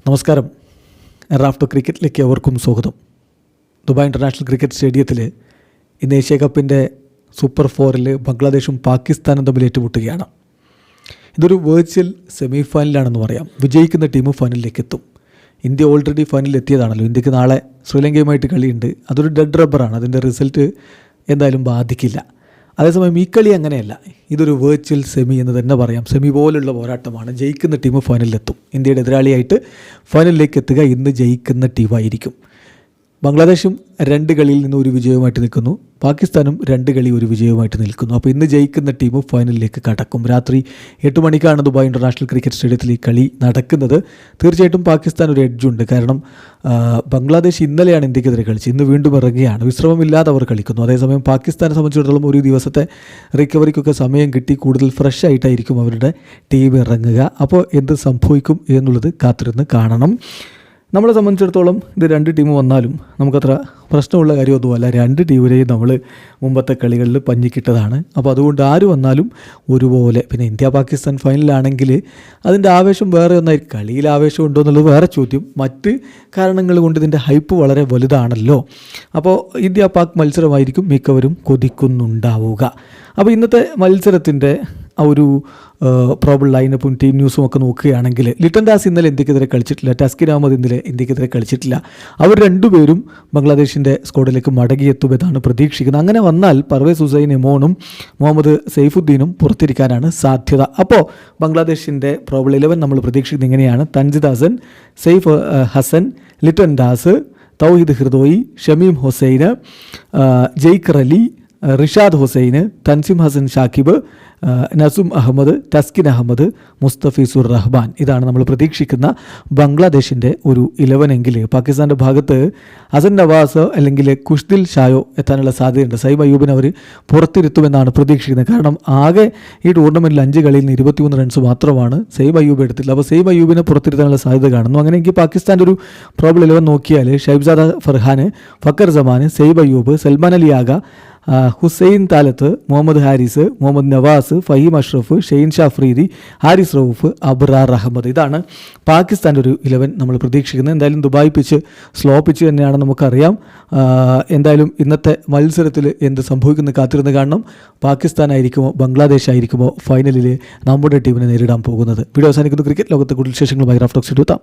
നമസ്കാരം. റാഫ്റ്റോ ക്രിക്കറ്റിലേക്ക് അവർക്കും സ്വാഗതം. ദുബായ് ഇൻ്റർനാഷണൽ ക്രിക്കറ്റ് സ്റ്റേഡിയത്തിൽ ഇന്ന് ഏഷ്യ കപ്പിൻ്റെ സൂപ്പർ ഫോറിൽ ബംഗ്ലാദേശും പാകിസ്ഥാനും തമ്മിൽ ഏറ്റുമുട്ടുകയാണ്. ഇതൊരു വെർച്വൽ സെമി ഫൈനലാണെന്ന് പറയാം. വിജയിക്കുന്ന ടീം ഫൈനലിലേക്ക് എത്തും. ഇന്ത്യ ഓൾറെഡി ഫൈനലിൽ എത്തിയതാണല്ലോ. ഇന്ത്യക്ക് നാളെ ശ്രീലങ്കയുമായിട്ട് കളിയുണ്ട്. അതൊരു ഡെഡ് റബ്ബറാണ്. അതിൻ്റെ റിസൾട്ട് എന്തായാലും ബാധിക്കില്ല. അതേസമയം ഈ കളി അങ്ങനെയല്ല. ഇതൊരു വെർച്വൽ സെമി എന്ന് തന്നെ പറയാം. സെമി പോലുള്ള പോരാട്ടമാണ്. ജയിക്കുന്ന ടീം ഫൈനലിലെത്തും. ഇന്ത്യയുടെ എതിരാളിയായിട്ട് ഫൈനലിലേക്ക് എത്തുക ഇന്ന് ജയിക്കുന്ന ടീമായിരിക്കും. ബംഗ്ലാദേശും 2 കളിയിൽ നിന്ന് ഒരു വിജയവുമായിട്ട് നിൽക്കുന്നു. പാകിസ്ഥാനും 2 കളി ഒരു വിജയവുമായിട്ട് നിൽക്കുന്നു. അപ്പോൾ ഇന്ന് ജയിക്കുന്ന ടീം ഫൈനലിലേക്ക് കടക്കും. രാത്രി 8 മണിക്കാണ് ദുബായ് ഇൻ്റർനാഷണൽ ക്രിക്കറ്റ് സ്റ്റേഡിയത്തിൽ ഈ കളി നടക്കുന്നത്. തീർച്ചയായിട്ടും പാകിസ്ഥാൻ ഒരു എഡ്ജുണ്ട്. കാരണം ബംഗ്ലാദേശ് ഇന്നലെയാണ് ഇന്ത്യക്കെതിരെ കളിച്ചത്. ഇന്ന് വീണ്ടും ഇറങ്ങുകയാണ്. വിശ്രമമില്ലാതെ അവർ കളിക്കുന്നു. അതേസമയം പാകിസ്ഥാനെ സംബന്ധിച്ചിടത്തോളം ഒരു ദിവസത്തെ റിക്കവറിക്കൊക്കെ സമയം കിട്ടി കൂടുതൽ ഫ്രഷ് ആയിട്ടായിരിക്കും അവരുടെ ടീം ഇറങ്ങുക. അപ്പോൾ എന്ത് സംഭവിക്കും എന്നുള്ളത് കാത്തിരുന്ന് കാണണം. നമ്മളെ സംബന്ധിച്ചിടത്തോളം ഇത് 2 ടീം വന്നാലും നമുക്കത്ര പ്രശ്നമുള്ള കാര്യമൊന്നുമല്ല. 2 ടീമിനെയും നമ്മൾ മുമ്പത്തെ കളികളിൽ പഞ്ഞിക്കിട്ടതാണ്. അപ്പോൾ അതുകൊണ്ട് ആര് വന്നാലും ഒരുപോലെ. പിന്നെ ഇന്ത്യ പാകിസ്ഥാൻ ഫൈനലാണെങ്കിൽ അതിൻ്റെ ആവേശം വേറെ ഒന്നായിരിക്കും. കളിയിൽ ആവേശം ഉണ്ടോ എന്നുള്ളത് വേറെ ചോദ്യം. മറ്റ് കാരണങ്ങൾ കൊണ്ട് ഇതിൻ്റെ ഹൈപ്പ് വളരെ വലുതാണല്ലോ. അപ്പോൾ ഇന്ത്യ പാക് മത്സരമായിരിക്കും മിക്കവരും കൊതിക്കുന്നുണ്ടാവുക. അപ്പോൾ ഇന്നത്തെ മത്സരത്തിൻ്റെ ആ ഒരു പ്രോബിൾ ലൈനപ്പും ടീം ന്യൂസും ഒക്കെ നോക്കുകയാണെങ്കിൽ ലിട്ടൻ ദാസ് ഇന്നലെ ഇന്ത്യക്കെതിരെ കളിച്ചിട്ടില്ല. തസ്കിൻ അഹമ്മദ് ഇന്നലെ ഇന്ത്യക്കെതിരെ കളിച്ചിട്ടില്ല. അവർ 2 പേരും ബംഗ്ലാദേശിൻ്റെ സ്ക്വാഡിലേക്ക് മടങ്ങിയെത്തുമെന്നാണ് പ്രതീക്ഷിക്കുന്നത്. അങ്ങനെ വന്നാൽ പർവേസ് ഹുസൈൻ എമോണും മുഹമ്മദ് സൈഫുദ്ദീനും പുറത്തിരിക്കാനാണ് സാധ്യത. അപ്പോൾ ബംഗ്ലാദേശിൻ്റെ പ്രോബിൾ 11 നമ്മൾ പ്രതീക്ഷിക്കുന്നത് ഇങ്ങനെയാണ്: തൻജിദ് ഹസൻ, സെയ്ഫ് ഹസൻ, ലിട്ടൻ ദാസ്, തൗഹിദ് ഹിർദോയി, ഷമീം ഹുസൈന്, ജയ്ക്കർ അലി, റിഷാദ് ഹുസൈന്, തൻസിം ഹസൻ ഷാക്കിബ്, നസും അഹമ്മദ്, തസ്കിൻ അഹമ്മദ്, മുസ്തഫീസുർ റഹ്മാൻ. ഇതാണ് നമ്മൾ പ്രതീക്ഷിക്കുന്ന ബംഗ്ലാദേശിൻ്റെ ഒരു 11 എങ്കിൽ പാകിസ്ഥാൻ്റെ ഭാഗത്ത് ഹസൻ നവാസ് അല്ലെങ്കിൽ കുഷ്ദിൽ ഷായോ എത്താനുള്ള സാധ്യതയുണ്ട്. സൈബ് അയ്യൂബിനെ അവർ പുറത്തിരുത്തുമെന്നാണ് പ്രതീക്ഷിക്കുന്നത്. കാരണം ആകെ ഈ ടൂർണമെൻറ്റിൽ 5 കളിയിൽ നിന്ന് 23 റൺസ് മാത്രമാണ് സൈബ് അയ്യൂബ് എടുത്തിട്ടുള്ളത്. അപ്പോൾ സൈബ് അയ്യൂബിനെ പുറത്തിരുത്താനുള്ള സാധ്യത കാണുന്നു. അങ്ങനെയെങ്കിൽ പാകിസ്ഥാൻ്റെ ഒരു പ്രോബിൾ 11 നോക്കിയാൽ ഷൈബ്സാദ ഫർഹാന്, ഫക്കർ ജമാൻ, സൈബ് അയ്യൂബ്, സൽമാൻ അലി ആഗ, ഹുസൈൻ താലത്ത്, മുഹമ്മദ് ഹാരിസ്, മുഹമ്മദ് നവാസ്, ഫഹീം അഷ്റഫ്, ഷെയ്ൻ ഷാ അഫ്രീദി, ഹാരിസ് റൌഫ്, അബ്രാർ അഹമ്മദ്. ഇതാണ് പാകിസ്ഥാൻ്റെ ഒരു 11 നമ്മൾ പ്രതീക്ഷിക്കുന്നത്. എന്തായാലും ദുബായ് പിച്ച് സ്ലോ പിച്ച് തന്നെയാണ് നമുക്കറിയാം. എന്തായാലും ഇന്നത്തെ മത്സരത്തിൽ എന്ത് സംഭവിക്കുന്നു കാത്തിരുന്ന് കാണണം. പാകിസ്ഥാനായിരിക്കുമോ ബംഗ്ലാദേശ് ആയിരിക്കുമോ ഫൈനലിൽ നമ്മുടെ ടീമിനെ നേരിടാൻ പോകുന്നത്? വീഡിയോ അവസാനിക്കുന്നു. ക്രിക്കറ്റ് ലോകത്തെ കൂടുതൽ വിശേഷങ്ങളുമായി റാഫ്റ്റോ ക്രിക്കറ്റ് എത്താം.